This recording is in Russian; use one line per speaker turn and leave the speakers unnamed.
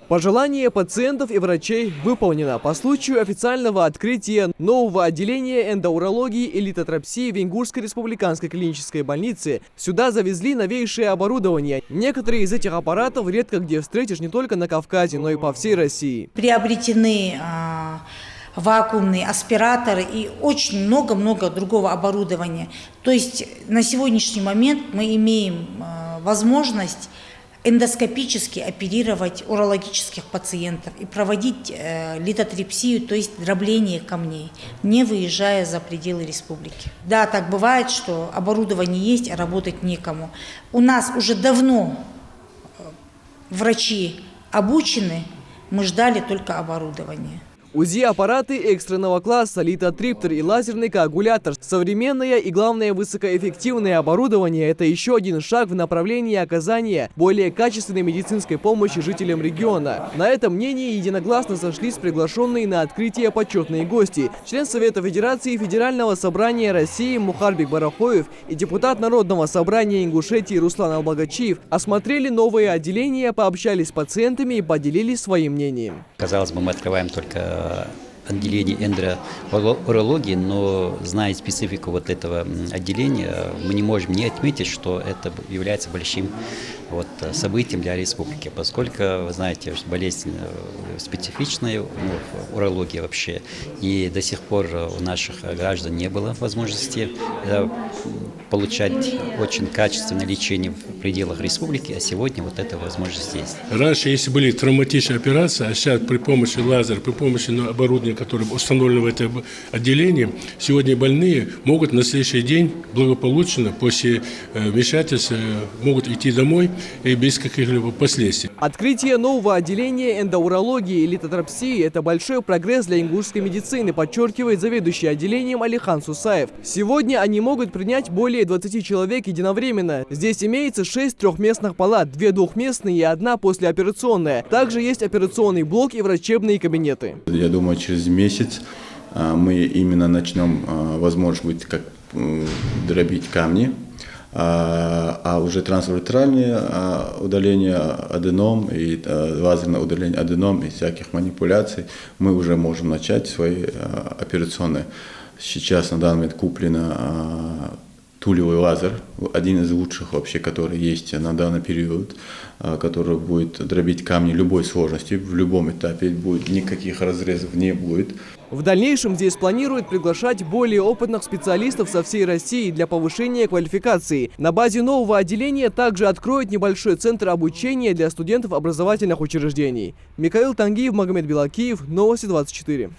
Пожелание пациентов и врачей выполнено. По случаю официального открытия нового отделения эндоурологии и литотрапсии в Ингушской республиканской клинической больнице сюда завезли новейшее оборудование. Некоторые из этих аппаратов редко где встретишь не только на Кавказе, но и по всей России.
Приобретены вакуумные аспираторы и очень много-много другого оборудования. То есть на сегодняшний момент мы имеем возможность эндоскопически оперировать урологических пациентов и проводить литотрепсию, то есть дробление камней, не выезжая за пределы республики. Да, так бывает, что оборудование есть, а работать некому. У нас уже давно врачи обучены, мы ждали только оборудования.
УЗИ-аппараты экстренного класса, литотриптер и лазерный коагулятор. Современное и, главное, высокоэффективное оборудование – это еще один шаг в направлении оказания более качественной медицинской помощи жителям региона. На этом мнении единогласно сошлись приглашенные на открытие почетные гости. Член Совета Федерации Федерального собрания России Мухарбек Барахоев и депутат Народного собрания Ингушетии Руслан Албагачиев осмотрели новые отделения, пообщались с пациентами и поделились своим мнением.
Казалось бы, мы открываем только отделение эндоурологии, но зная специфику вот этого отделения, мы не можем не отметить, что это является большим событием для республики, поскольку, вы знаете, болезнь специфичная, урология вообще, и до сих пор у наших граждан не было возможности получать очень качественное лечение в пределах республики, а сегодня вот эта возможность есть.
Раньше, если были травматичные операции, а сейчас при помощи лазера, при помощи оборудования, которое установлено в этом отделении, сегодня больные могут на следующий день благополучно после вмешательства могут идти домой и без каких-либо последствий.
Открытие нового отделения эндоурологии и литотрапсии – это большой прогресс для ингушской медицины, подчеркивает заведующий отделением Алихан Сусаев. Сегодня они могут принять более 20 человек единовременно. Здесь имеется 6 трехместных палат, 2 двухместные и 1 послеоперационная. Также есть операционный блок и врачебные кабинеты.
Я думаю, через месяц мы именно начнем, возможно, будет как дробить камни, а уже трансуретральное удаление аденом и лазерное удаление аденом и всяких манипуляций мы уже можем начать свои операционные. Сейчас на данный момент куплено тулевый лазер, один из лучших вообще, который есть на данный период, который будет дробить камни любой сложности, в любом этапе будет, никаких разрезов не будет.
В дальнейшем здесь планируют приглашать более опытных специалистов со всей России для повышения квалификации. На базе нового отделения также откроют небольшой центр обучения для студентов образовательных учреждений. Михаил Тангиев, Магомед Белакиев, Новости 24.